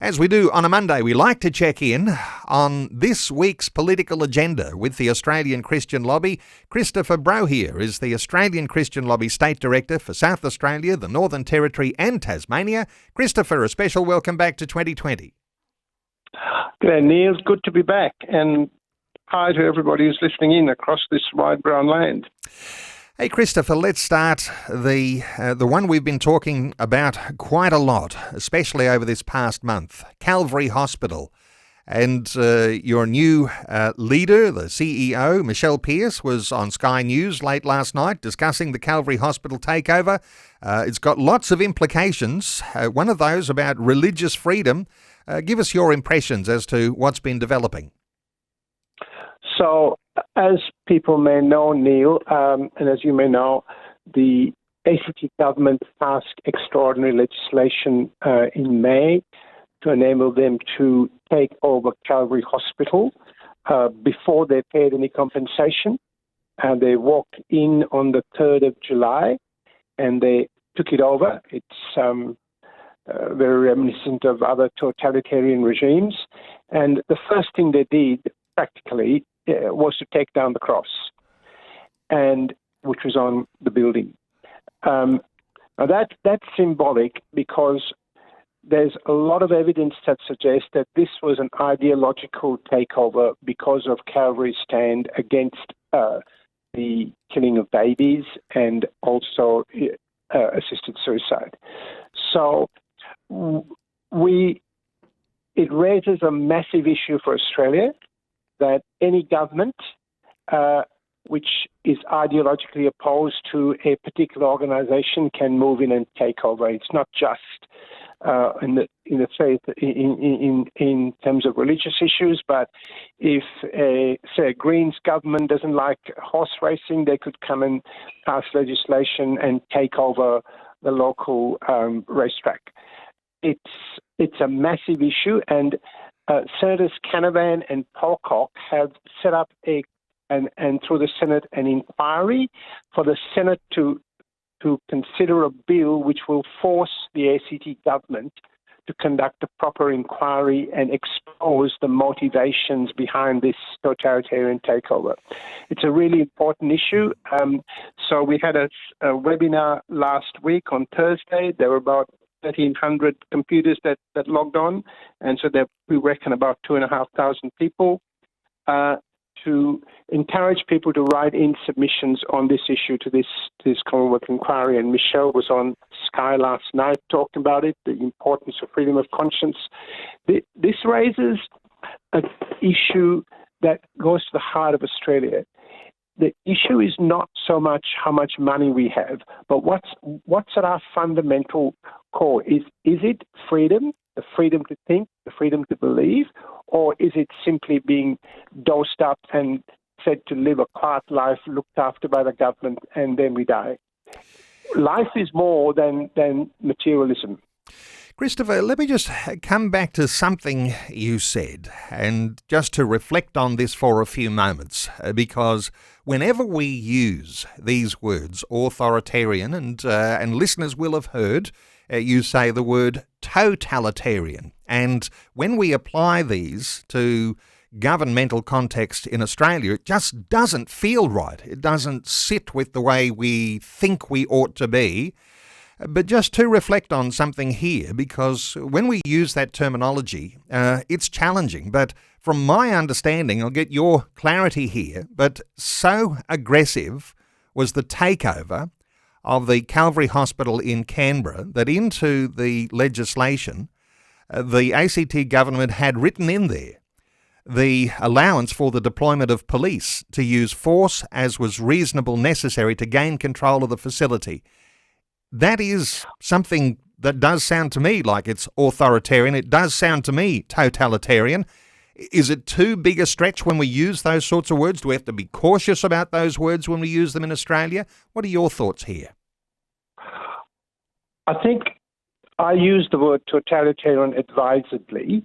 As we do on a Monday, we like to check in on this week's political agenda with the Australian Christian Lobby. Christopher Brohier is the Australian Christian Lobby State Director for South Australia, the Northern Territory and Tasmania. Christopher, a special welcome back to 2020. G'day, Neil. Good to be back. And hi to everybody who's listening in across this wide brown land. Hey, Christopher, let's start the one we've been talking about quite a lot, especially over this past month, Calvary Hospital. And your new leader, the CEO, Michelle Pearce, was on Sky News late last night discussing the Calvary Hospital takeover. It's got lots of implications, one of those about religious freedom. Give us your impressions as to what's been developing. So, as people may know, Neil, and as you may know, the ACT government passed extraordinary legislation in May to enable them to take over Calvary Hospital before they paid any compensation. And they walked in on the 3rd of July and they took it over. It's very reminiscent of other totalitarian regimes. And the first thing they did, practically, was to take down the cross, and which was on the building. Now that's symbolic because there's a lot of evidence that suggests that this was an ideological takeover because of Calvary's stand against the killing of babies and also assisted suicide. So it raises a massive issue for Australia that any government which is ideologically opposed to a particular organisation can move in and take over. It's not just in the faith in terms of religious issues, but if a Greens government doesn't like horse racing, they could come and pass legislation and take over the local racetrack. It's a massive issue, and Senators Canavan and Pocock have set up and through the Senate an inquiry for the Senate to consider a bill which will force the ACT government to conduct a proper inquiry and expose the motivations behind this totalitarian takeover. It's a really important issue. So we had a webinar last week on Thursday. There were about 1,300 computers that logged on, and so we reckon about 2,500 people to encourage people to write in submissions on this issue to this Commonwealth inquiry. And Michelle was on Sky last night talking about it, the importance of freedom of conscience. This raises an issue that goes to the heart of Australia. The issue is not so much how much money we have, but what's at our fundamental core? Is it freedom, the freedom to think, the freedom to believe, or is it simply being dosed up and said to live a quiet life looked after by the government and then we die? Life is more than materialism. Christopher, let me just come back to something you said, and just to reflect on this for a few moments, because whenever we use these words, authoritarian, and listeners will have heard you say the word totalitarian, and when we apply these to governmental context in Australia, it just doesn't feel right. It doesn't sit with the way we think we ought to be. But just to reflect on something here, because when we use that terminology, it's challenging. But from my understanding, I'll get your clarity here, but so aggressive was the takeover of the Calvary Hospital in Canberra that into the legislation, the ACT government had written in there the allowance for the deployment of police to use force as was reasonable necessary to gain control of the facility. That is something that does sound to me like it's authoritarian. It does sound to me totalitarian. Is it too big a stretch when we use those sorts of words? Do we have to be cautious about those words when we use them in Australia? What are your thoughts here? I think I use the word totalitarian advisedly.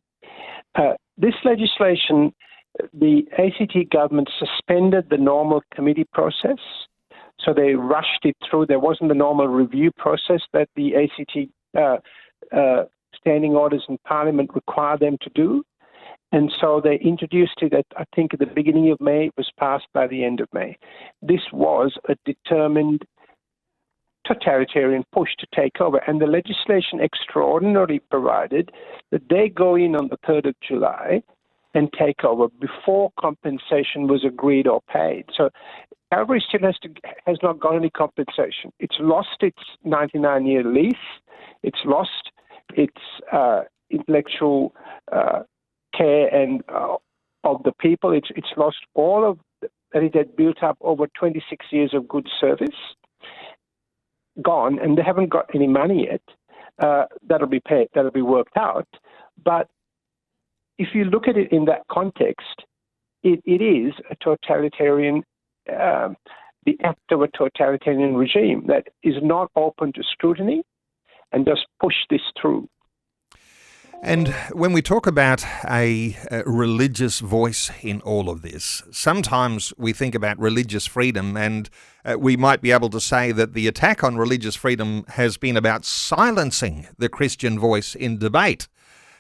This legislation, the ACT government suspended the normal committee process. So they rushed it through. There wasn't the normal review process that the ACT standing orders in Parliament require them to do. And so they introduced it at, I think, at the beginning of May. It was passed by the end of May. This was a determined totalitarian push to take over. And the legislation extraordinarily provided that they go in on the 3rd of July and take over before compensation was agreed or paid. So Calvary still has not got any compensation. It's lost its 99-year lease. It's lost its intellectual care and of the people. It's lost all of that it had built up over 26 years of good service. Gone, and they haven't got any money yet. That'll be paid. That'll be worked out. But if you look at it in that context, it is a totalitarian, the act of a totalitarian regime that is not open to scrutiny and just push this through. And when we talk about a religious voice in all of this, sometimes we think about religious freedom, and we might be able to say that the attack on religious freedom has been about silencing the Christian voice in debate.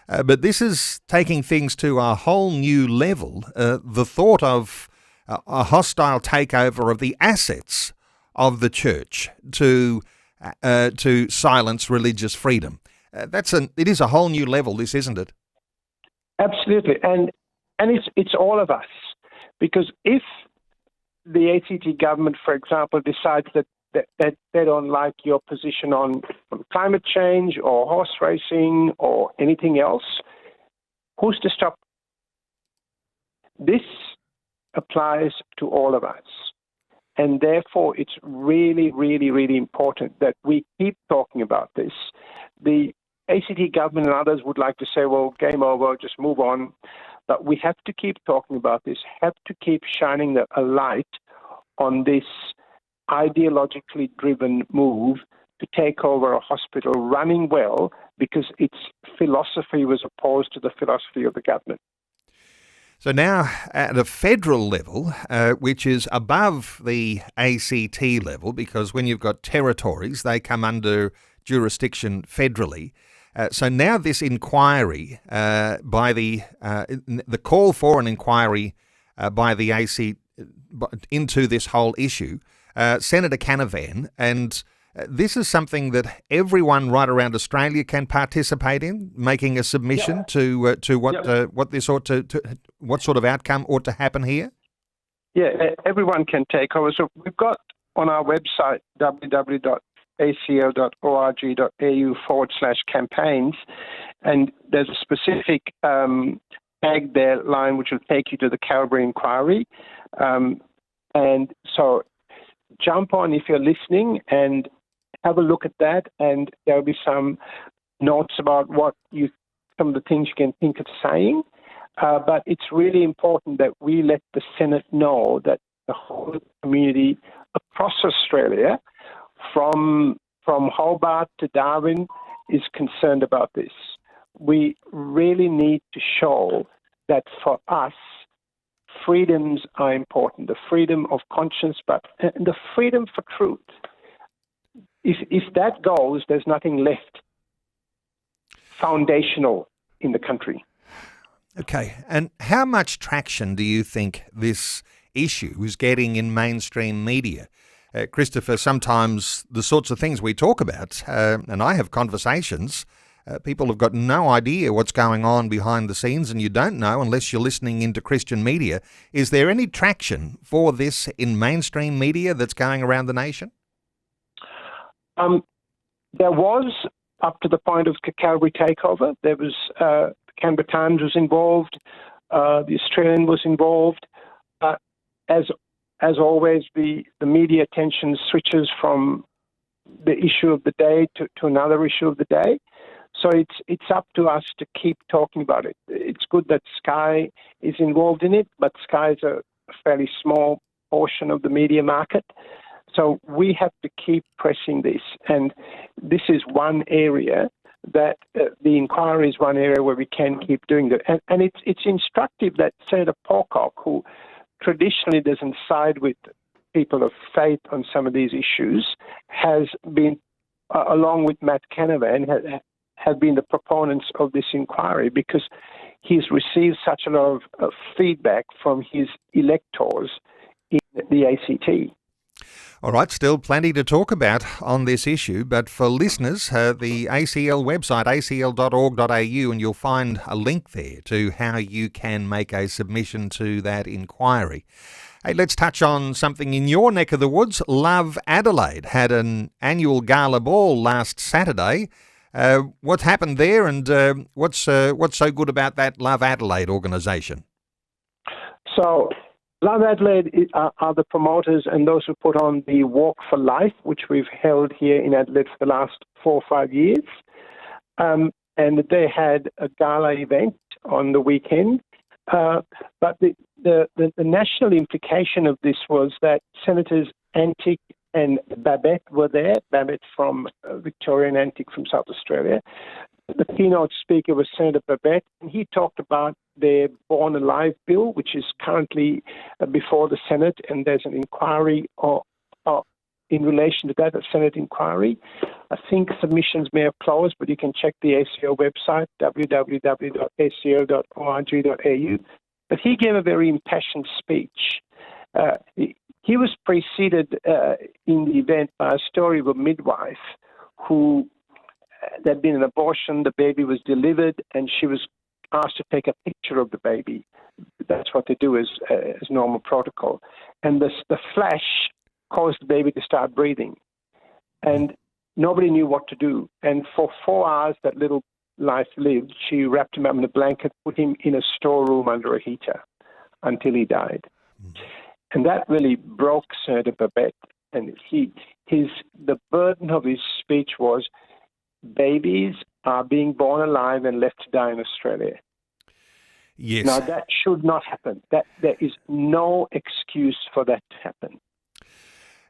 But this is taking things to a whole new level. The thought of a hostile takeover of the assets of the church to silence religious freedom. It is a whole new level, this, isn't it? Absolutely, and it's all of us, because if the ACT government, for example, decides that they don't like your position on climate change or horse racing or anything else, who's to stop? This applies to all of us. And therefore, it's really, really, really important that we keep talking about this. The ACT government and others would like to say, well, game over, just move on. But we have to keep talking about this, have to keep shining a light on this ideologically driven move to take over a hospital running well because its philosophy was opposed to the philosophy of the government. So now at a federal level, which is above the ACT level, because when you've got territories, they come under jurisdiction federally. So now this inquiry by the call for an inquiry by the AC into this whole issue, Senator Canavan, and this is something that everyone right around Australia can participate in, making a submission to what this ought to what sort of outcome ought to happen here. Yeah, everyone can take over. So we've got on our website www.aco.org.au/campaigns, and there's a specific tag there line which will take you to the Calvary inquiry, and so jump on if you're listening and have a look at that, and there'll be some notes about some of the things you can think of saying. But it's really important that we let the Senate know that the whole community across Australia, from Hobart to Darwin, is concerned about this. We really need to show that for us, freedoms are important, the freedom of conscience, but the freedom for truth. If that goes, there's nothing left foundational in the country. Okay, and how much traction do you think this issue is getting in mainstream media? Christopher, sometimes the sorts of things we talk about, and I have conversations, people have got no idea what's going on behind the scenes, and you don't know unless you're listening into Christian media. Is there any traction for this in mainstream media that's going around the nation? There was, up to the point of Calvary takeover. There was Canberra Times was involved, the Australian was involved. As always, the media attention switches from the issue of the day to another issue of the day. So it's up to us to keep talking about it. It's good that Sky is involved in it, but Sky is a fairly small portion of the media market. So we have to keep pressing this. And this is one area that the inquiry is one area where we can keep doing that. And it's instructive that Senator Pocock, who traditionally doesn't side with people of faith on some of these issues, has been, along with Matt Canavan, have been the proponents of this inquiry because he's received such a lot of feedback from his electors in the ACT. All right, still plenty to talk about on this issue, but for listeners, the ACL website, acl.org.au, and you'll find a link there to how you can make a submission to that inquiry. Hey, let's touch on something in your neck of the woods. Love Adelaide had an annual gala ball last Saturday. What's happened there, and what's so good about that Love Adelaide organisation? So, Love Adelaide are the promoters and those who put on the Walk for Life, which we've held here in Adelaide for the last 4 or 5 years. And they had a gala event on the weekend. But the national implication of this was that Senators Antic and Babet were there. Babet from Victoria and Antic from South Australia. The keynote speaker was Senator Babet, and he talked about their Born Alive bill, which is currently before the Senate, and there's an inquiry in relation to that, a Senate inquiry. I think submissions may have closed, but you can check the ACO website, www.aco.org.au. But he gave a very impassioned speech. He was preceded in the event by a story of a midwife who there'd been an abortion, the baby was delivered, and she was asked to take a picture of the baby. That's what they do as normal protocol. And the flash caused the baby to start breathing. And nobody knew what to do. And for 4 hours, that little life lived. She wrapped him up in a blanket, put him in a storeroom under a heater until he died. And that really broke Senator Babet. And the burden of his speech was, babies are being born alive and left to die in Australia. Yes. Now, that should not happen. There is no excuse for that to happen.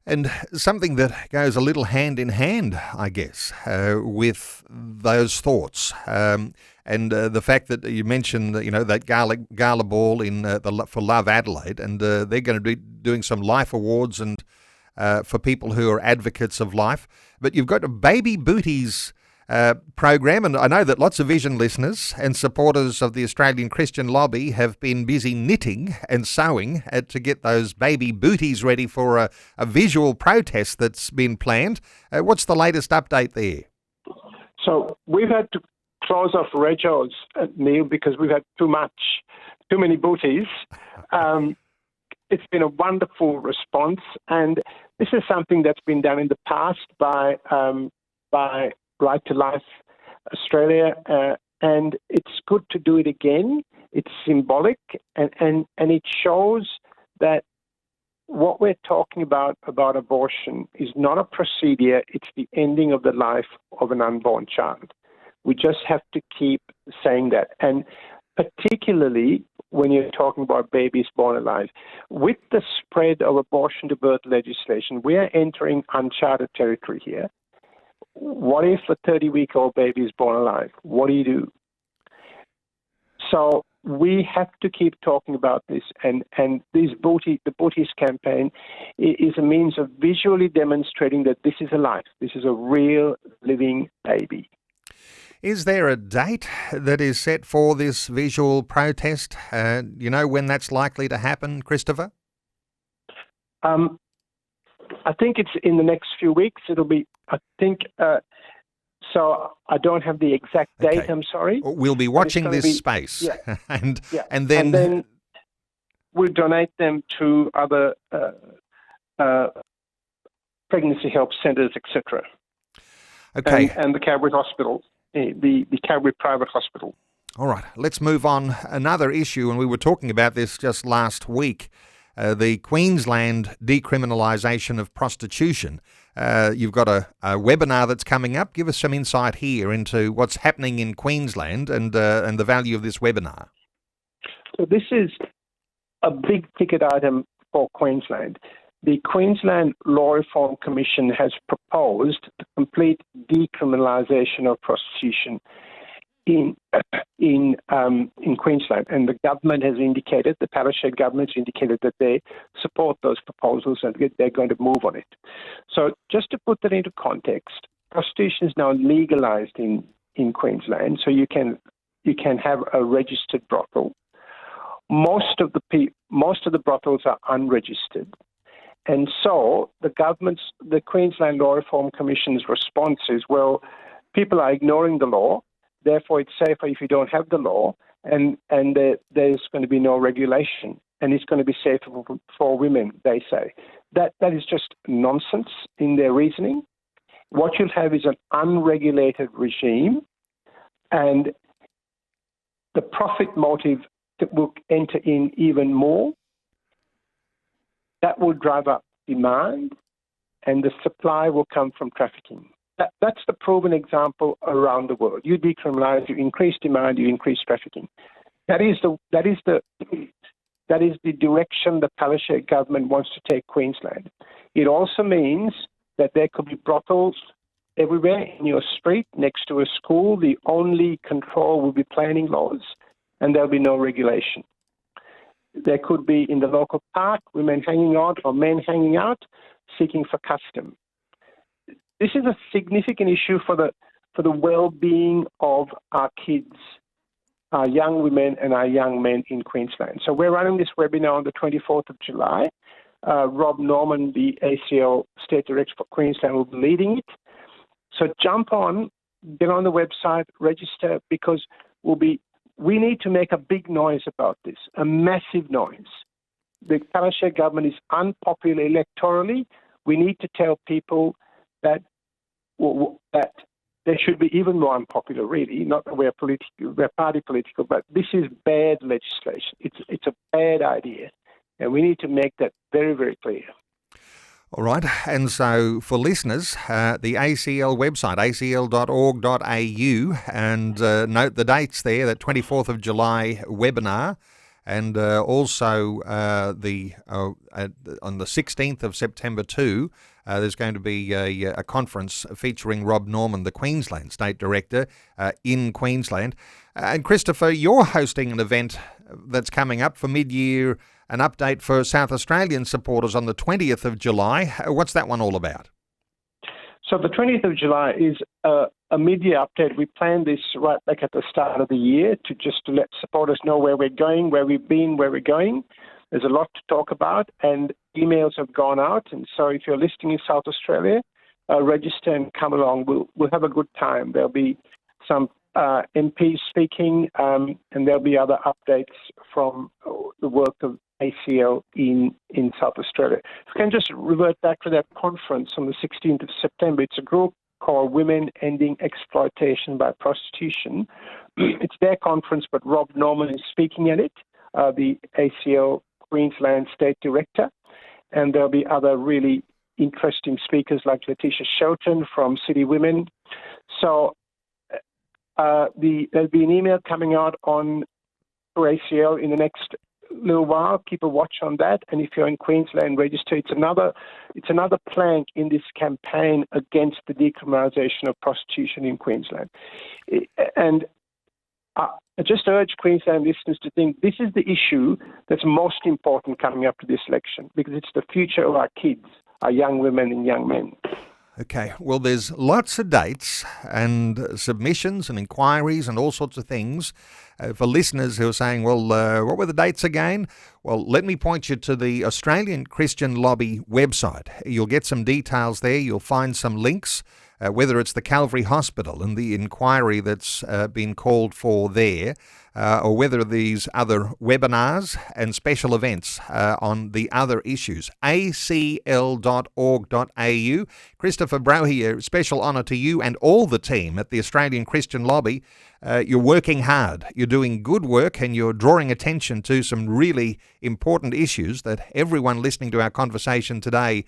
And something that goes a little hand in hand, I guess, with those thoughts, and the fact that you mentioned, that gala ball for Love Adelaide, and they're going to be doing some life awards and for people who are advocates of life. But you've got a Baby Booties program, and I know that lots of Vision listeners and supporters of the Australian Christian Lobby have been busy knitting and sewing to get those baby booties ready for a visual protest that's been planned. What's the latest update there? So we've had to close off Regos, Neil, because we've had too many booties. It's been a wonderful response, and this is something that's been done in the past by Right to Life Australia, and it's good to do it again. It's symbolic, and it shows that what we're talking about abortion is not a procedure, it's the ending of the life of an unborn child. We just have to keep saying that, and particularly when you're talking about babies born alive. With the spread of abortion to birth legislation, we are entering uncharted territory here. What if a 30-week-old baby is born alive? What do you do? So we have to keep talking about this, and the Booties campaign is a means of visually demonstrating that this is a life. This is a real living baby. Is there a date that is set for this visual protest? You know when that's likely to happen, Christopher? I think it's in the next few weeks. It'll be, I think, so I don't have the exact date, okay. I'm sorry. We'll be watching this space. Yeah. and And then we'll donate them to other pregnancy help centres, etc. Okay. And the Calvary Hospital, the Calvary Private Hospital. All right, let's move on. Another issue, and we were talking about this just last week, the Queensland decriminalisation of prostitution. You've got a webinar that's coming up. Give us some insight here into what's happening in Queensland and the value of this webinar. So this is a big ticket item for Queensland. The Queensland Law Reform Commission has proposed the complete decriminalisation of prostitution in Queensland, and the government has indicated, the Palaszczuk government has indicated that they support those proposals and they're going to move on it. So just to put that into context, prostitution is now legalised in in Queensland, so you can have a registered brothel. Most of the brothels are unregistered, and so the Queensland Law Reform Commission's response is, well, people are ignoring the law, therefore it's safer if you don't have the law, and there's going to be no regulation, and it's going to be safer for women, they say. That is just nonsense in their reasoning. What you'll have is an unregulated regime, and the profit motive that will enter in even more. That will drive up demand, and the supply will come from trafficking. That's the proven example around the world. You decriminalise, you increase demand, you increase trafficking. That is the direction the Palaszczuk government wants to take Queensland. It also means that there could be brothels everywhere in your street, next to a school. The only control will be planning laws, and there'll be no regulation. There could be in the local park women hanging out or men hanging out, seeking for custom. This is a significant issue for the well-being of our kids, our young women and our young men in Queensland. So we're running this webinar on the 24th of July. Rob Norman, the ACL State Director for Queensland, will be leading it. So jump on, get on the website, register, because we need to make a big noise about this, a massive noise. The Palaszczuk government is unpopular electorally. We need to tell people that they should be even more unpopular, really. Not that we're party political, but this is bad legislation. It's a bad idea, and we need to make that very, very clear. All right, and so for listeners, the ACL website, acl.org.au, and note the dates there, that 24th of July webinar, and also on the 16th of September too, there's going to be a conference featuring Rob Norman, the Queensland State Director, in Queensland. And Christopher, you're hosting an event that's coming up for mid-year, an update for South Australian supporters on the 20th of July. What's that one all about? So the 20th of July is a mid-year update. We planned this right back at the start of the year to let supporters know where we're going, where we've been, where we're going. There's a lot to talk about, and emails have gone out. And so if you're listening in South Australia, register and come along. We'll have a good time. There'll be some MPs speaking, and there'll be other updates from the work of ACL in South Australia. If we can just revert back to that conference on the 16th of September, it's a group called Women Ending Exploitation by Prostitution. It's their conference, but Rob Norman is speaking at it, the ACL Queensland State Director, and there'll be other really interesting speakers like Letitia Shelton from City Women. So there'll be an email coming out on ACL in the next little while. Keep a watch on that, and if you're in Queensland, register. It's another plank in this campaign against the decriminalisation of prostitution in Queensland. And I just urge Queensland listeners to think this is the issue that's most important coming up to this election, because it's the future of our kids, our young women and young men. Okay, well, there's lots of dates and submissions and inquiries and all sorts of things for listeners who are saying, well, what were the dates again? Well, let me point you to the Australian Christian Lobby website. You'll get some details there. You'll find some links, whether it's the Calvary Hospital and the inquiry that's been called for there, or whether these other webinars and special events on the other issues. acl.org.au. Christopher Brohier, special honour to you and all the team at the Australian Christian Lobby. You're working hard, you're doing good work, and you're drawing attention to some really important issues that everyone listening to our conversation today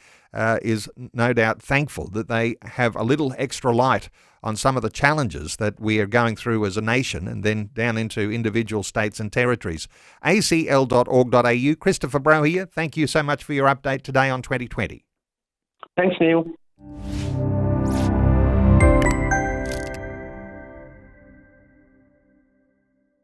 is no doubt thankful that they have a little extra light on some of the challenges that we are going through as a nation and then down into individual states and territories. acl.org.au. Christopher Brohier, thank you so much for your update today on 2020. Thanks, Neil.